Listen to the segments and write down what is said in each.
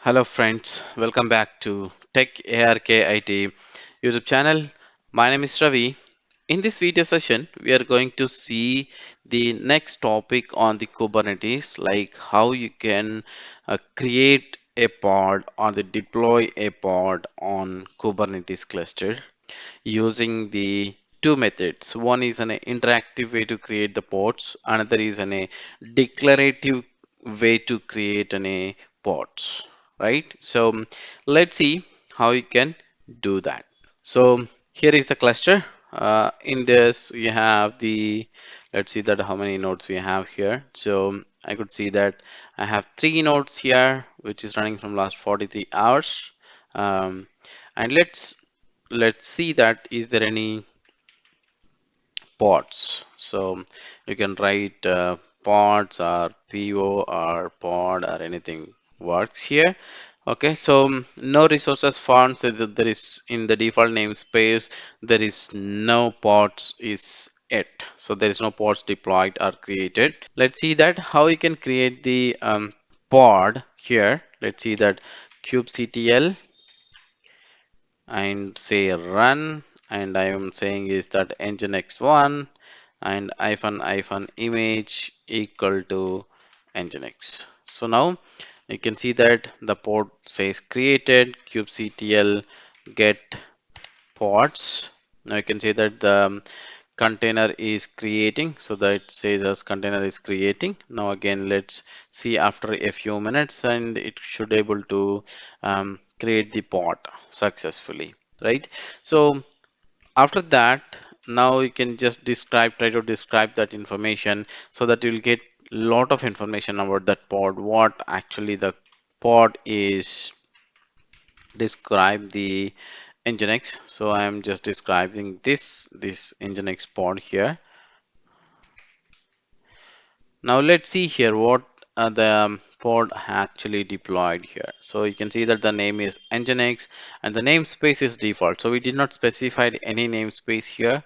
Hello friends, welcome back to techarkit YouTube channel. My name is Ravi. In this video session, we are going to see the next topic on the Kubernetes, like how you can create a pod or the deploy a pod on Kubernetes cluster using the two methods. One is an interactive way to create the pods, another is a declarative way to create a pods, right? So let's see how you can do that. So here is the cluster. In this we have the, let's see that how many nodes we have here. So I could see that I have three nodes here, which is running from last 43 hours. Um, and let's see that is there any pods. So you can write pods or PO or pod or anything works here. Okay, so no resources found. So that there is in the default namespace, there is no pods is it. So there is no pods deployed or created. Let's see that how you can create the pod here. Let's see that kubectl and say run, and I am saying is that nginx1 and hyphen image equal to nginx. So now you can see that the port says created kubectl get pods. Now you can see that the container is creating, so that says as container is creating. Now again let's see after a few minutes, and it should able to create the pod successfully, right? So after that, now you can just try to describe that information, so that you'll get lot of information about that pod, what actually the pod is. Describe the nginx. So I am just describing this nginx pod here. Now let's see here what the pod actually deployed here. So you can see that the name is nginx and the namespace is default. So we did not specify any namespace here.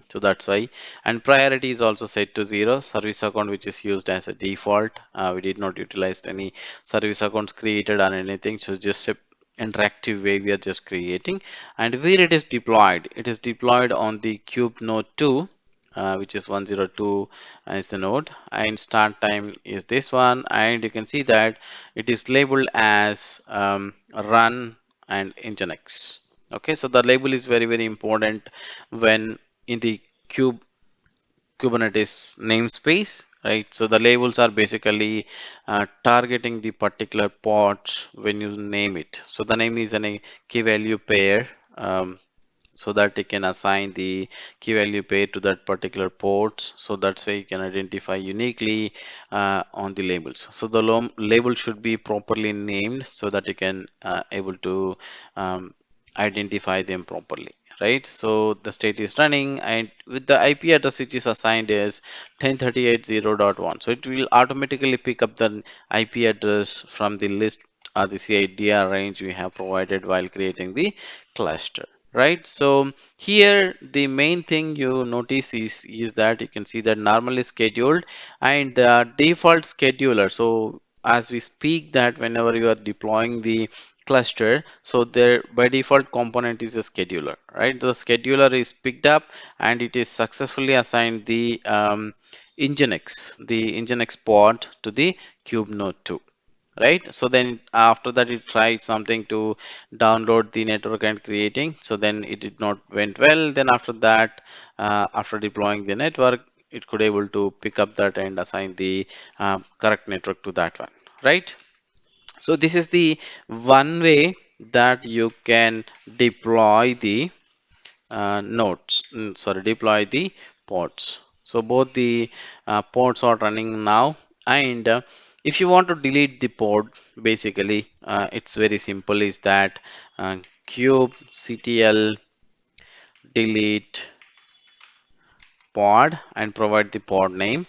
So that's why. And priority is also set to 0. Service account which is used as a default. We did not utilize any service accounts created or anything. So just a interactive way we are just creating. And where it is deployed on the kube node 2, which is 102 is the node, and start time is this one, and you can see that it is labeled as run and nginx. Okay, so the label is very important when in the Kubernetes namespace, right? So the labels are basically targeting the particular pod when you name it. So the name is a key value pair, so that they can assign the key value pair to that particular port. So that's why you can identify uniquely on the labels. So the label should be properly named so that you can able to um, identify them properly, right? So the state is running, and with the IP address which is assigned is 10.38.0.1. So it will automatically pick up the IP address from the list or the CIDR range we have provided while creating the cluster, right? So here the main thing you notice is that you can see that normally scheduled and the default scheduler. So as we speak that whenever you are deploying the cluster, so there by default component is a scheduler, right? The scheduler is picked up and it is successfully assigned the nginx pod to the kube node 2, right? So then after that it tried something to download the network and creating, so then it did not went well. Then after that, after deploying the network, it could able to pick up that and assign the correct network to that one, right? So this is the one way that you can deploy the deploy the pods. So both the pods are running now, and if you want to delete the pod, basically it's very simple. Is that kubectl delete pod and provide the pod name,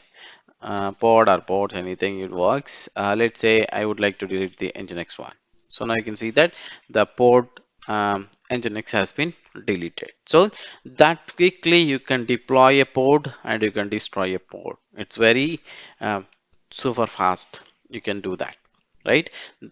pod or pods, anything it works. Let's say I would like to delete the nginx one. So now you can see that the pod nginx has been deleted. So that quickly you can deploy a pod and you can destroy a pod. It's very super fast. You can do that, right?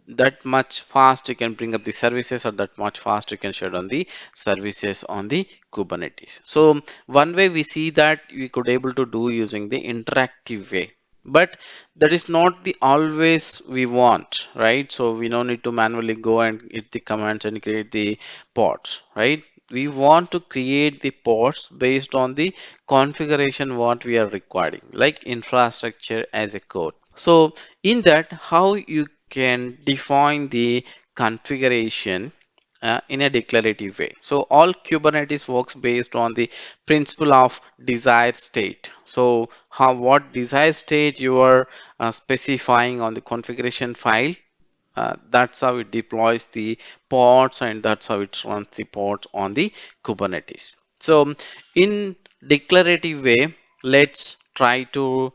That much fast you can bring up the services, or that much fast you can shut down the services on the Kubernetes. So one way we see that we could able to do using the interactive way, but that is not the always we want, right? So we don't need to manually go and hit the commands and create the pods, right? We want to create the pods based on the configuration what we are requiring, like infrastructure as a code. So in that, how you can define the configuration in a declarative way. So all Kubernetes works based on the principle of desired state. So how what desired state you are specifying on the configuration file, that's how it deploys the pods, and that's how it runs the pods on the Kubernetes. So in declarative way, let's try to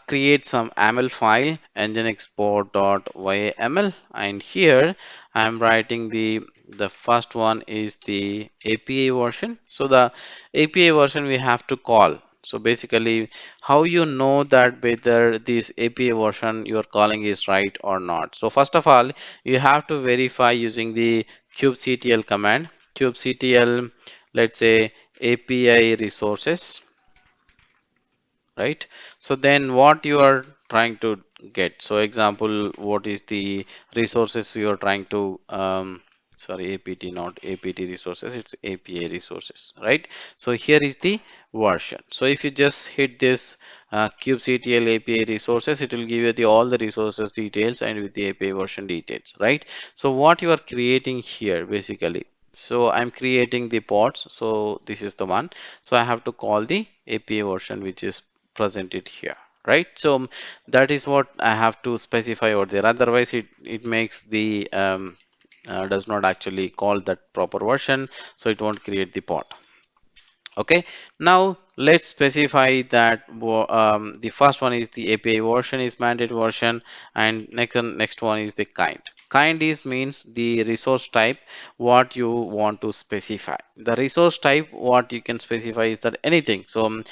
create some YAML file, nginx.yaml, and here I'm writing the first one is the API version. So the API version we have to call. So basically, how you know that whether this API version you're calling is right or not. So first of all, you have to verify using the kubectl command. Kubectl, let's say API resources, right? So then what you are trying to get. So example, what is the resources you are trying to sorry, APT, not APT resources, it's API resources, right? So here is the version. So if you just hit this kubectl API resources, it will give you the all the resources details and with the API version details, right? So what you are creating here basically, so I'm creating the pods, so this is the one. So I have to call the API version which is presented here, right? So that is what I have to specify over there. Otherwise, it makes the does not actually call that proper version, so it won't create the pod. Okay, now let's specify that the first one is the API version is mandate version, and next one is the kind. Kind is means the resource type what you want to specify. The resource type what you can specify is that anything. So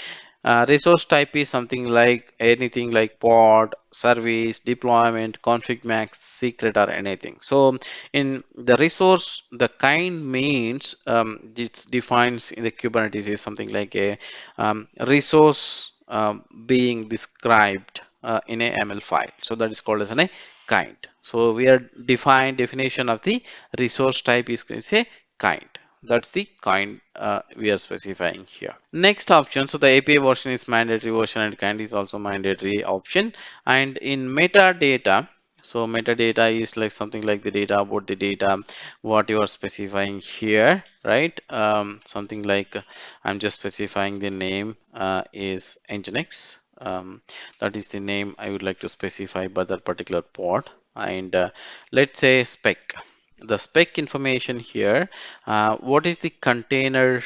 resource type is something like anything like pod, service, deployment, config max, secret, or anything. So in the resource, the kind means it defines in the Kubernetes is something like a resource being described in a ML file. So that is called as a kind. So we are definition of the resource type is a kind. That's the kind we are specifying here. Next option, so the API version is mandatory version and kind is also mandatory option. And in metadata, so metadata is like something like the data about the data, what you are specifying here, right? Something like I'm just specifying the name is Nginx. That is the name I would like to specify by that particular pod. And let's say spec. The spec information here, what is the container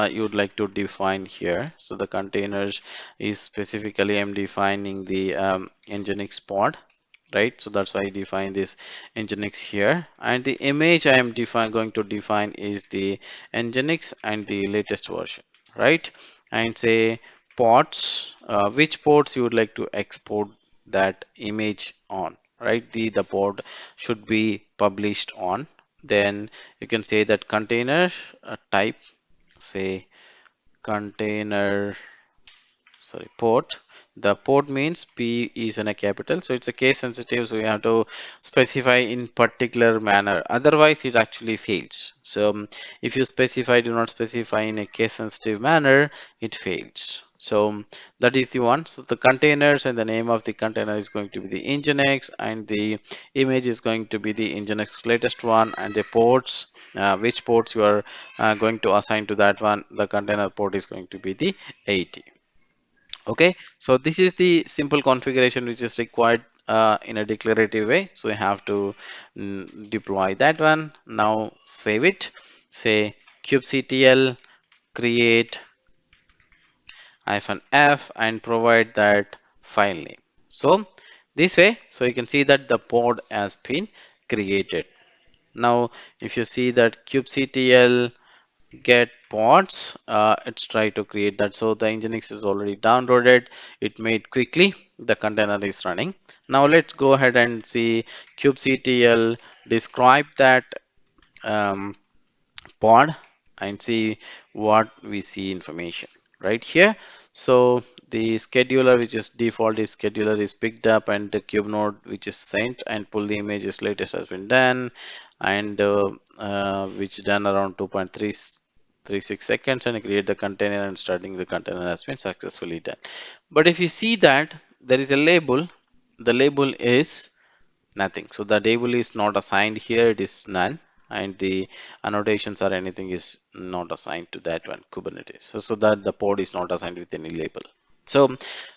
you would like to define here? So the containers is specifically I'm defining the Nginx pod, right? So that's why I define this Nginx here, and the image I am going to define is the Nginx and the latest version, right? And say ports, which ports you would like to export that image on, right? The port should be published on. Then you can say that container type, say container, sorry, port. The port means P is in a capital, so it's a case sensitive, so we have to specify in particular manner, otherwise it actually fails. So if you specify, do not specify in a case sensitive manner, it fails. So that is the one. So the containers and the name of the container is going to be the Nginx, and the image is going to be the Nginx latest one, and the ports, which ports you are going to assign to that one, the container port is going to be the 80. Okay, so this is the simple configuration which is required in a declarative way. So we have to deploy that one. Now save it. Say kubectl create -f and provide that file name. So this way, so you can see that the pod has been created. Now, if you see that kubectl get pods, it's try to create that. So the Nginx is already downloaded, it made quickly. the container is running. Now let's go ahead and see kubectl describe that um, pod and see what we see information right here. So the scheduler, which is default is scheduler, is picked up, and the kube node which is sent and pull the images latest has been done, and which done around 2.36 seconds, and create the container, and starting the container has been successfully done. But if you see that there is a label, the label is nothing. So the label is not assigned here, it is none, and the annotations or anything is not assigned to that one, Kubernetes. So that the pod is not assigned with any label. So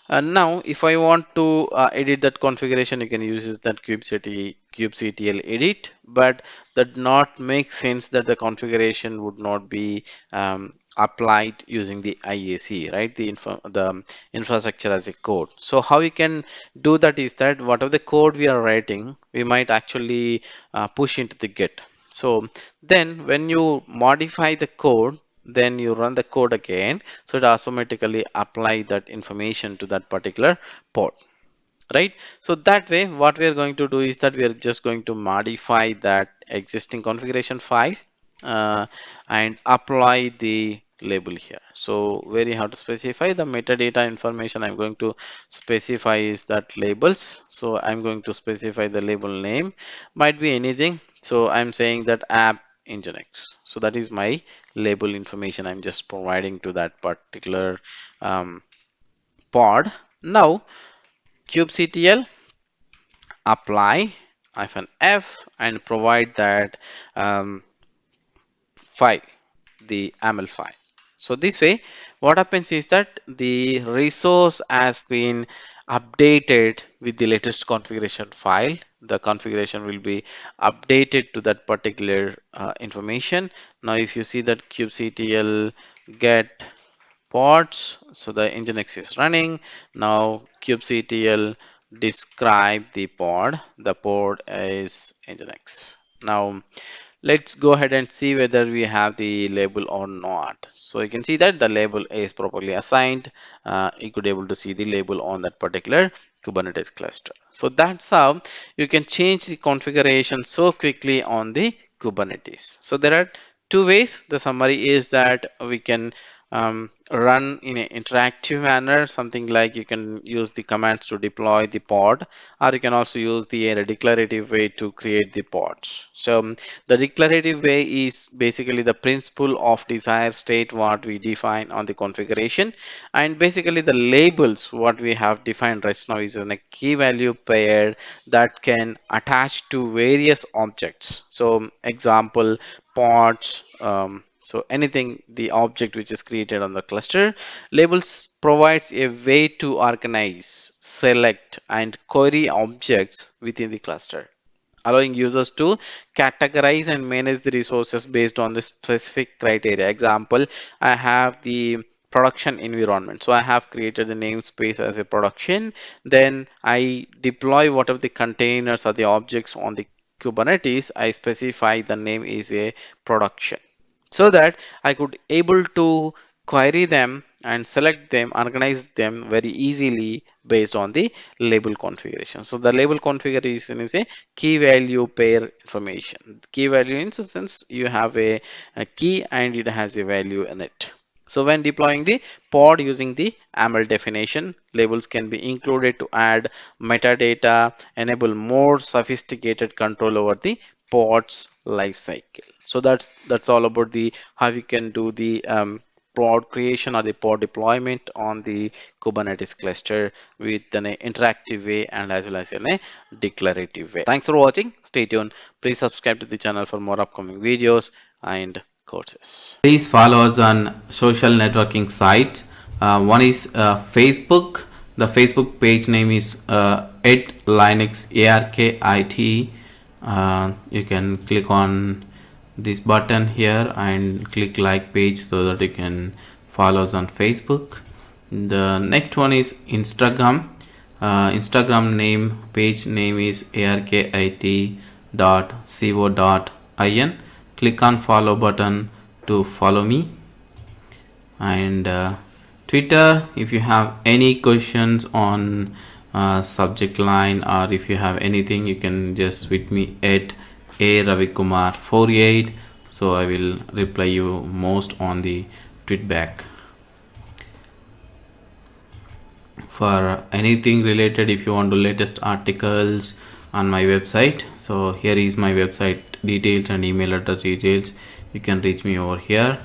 now if I want to edit that configuration, you can use that kubectl edit, but that not make sense that the configuration would not be applied using the IAC, right? The infrastructure as a code. So how we can do that is that whatever the code we are writing, we might actually push into the Git. So then when you modify the code, then you run the code again, so it automatically apply that information to that particular pod, right? So that way what we are going to do is that we are just going to modify that existing configuration file and apply the label here. So where you have to specify the metadata information, I'm going to specify is that labels. So I'm going to specify the label name, might be anything. So I'm saying that app nginx. So that is my label information I'm just providing to that particular pod. Now kubectl apply -f and provide that file, the YAML file. So this way, what happens is that the resource has been updated with the latest configuration file. The configuration will be updated to that particular information. Now, if you see that kubectl get pods, so the nginx is running. Now kubectl describe the pod. The pod is nginx. Now let's go ahead and see whether we have the label or not. So you can see that the label is properly assigned. You could able to see the label on that particular Kubernetes cluster. So that's how you can change the configuration so quickly on the Kubernetes. So there are two ways. The summary is that we can run in an interactive manner, something like you can use the commands to deploy the pod, or you can also use the declarative way to create the pods. So the declarative way is basically the principle of desired state what we define on the configuration, and basically the labels what we have defined right now is in a key value pair that can attach to various objects. So example pods, so anything, the object which is created on the cluster. Labels provides a way to organize, select, and query objects within the cluster, allowing users to categorize and manage the resources based on the specific criteria. Example, I have the production environment. So I have created the namespace as a production. Then I deploy whatever the containers or the objects on the Kubernetes. I specify the name is a production, so that I could able to query them and select them, organize them very easily based on the label configuration. So the label configuration is a key value pair information. Key value in sense you have a key and it has a value in it. So when deploying the pod using the YAML definition, labels can be included to add metadata, enable more sophisticated control over the pod's life cycle. So that's all about the how you can do the pod creation or the pod deployment on the Kubernetes cluster with an interactive way and as well as in a declarative way. Thanks for watching. Stay tuned. Please subscribe to the channel for more upcoming videos and courses. Please follow us on social networking sites. One is Facebook. The Facebook page name is @Linux ARKIT. You can click on this button here and click like page so that you can follow us on Facebook. The next one is Instagram. Instagram name page name is arkit.co.in. Click on follow button to follow me. And Twitter, if you have any questions on subject line, or if you have anything, you can just tweet me at a ravikumar48. So I will reply you most on the tweet back. For anything related, if you want to latest articles on my website, so here is my website details and email address details. You can reach me over here.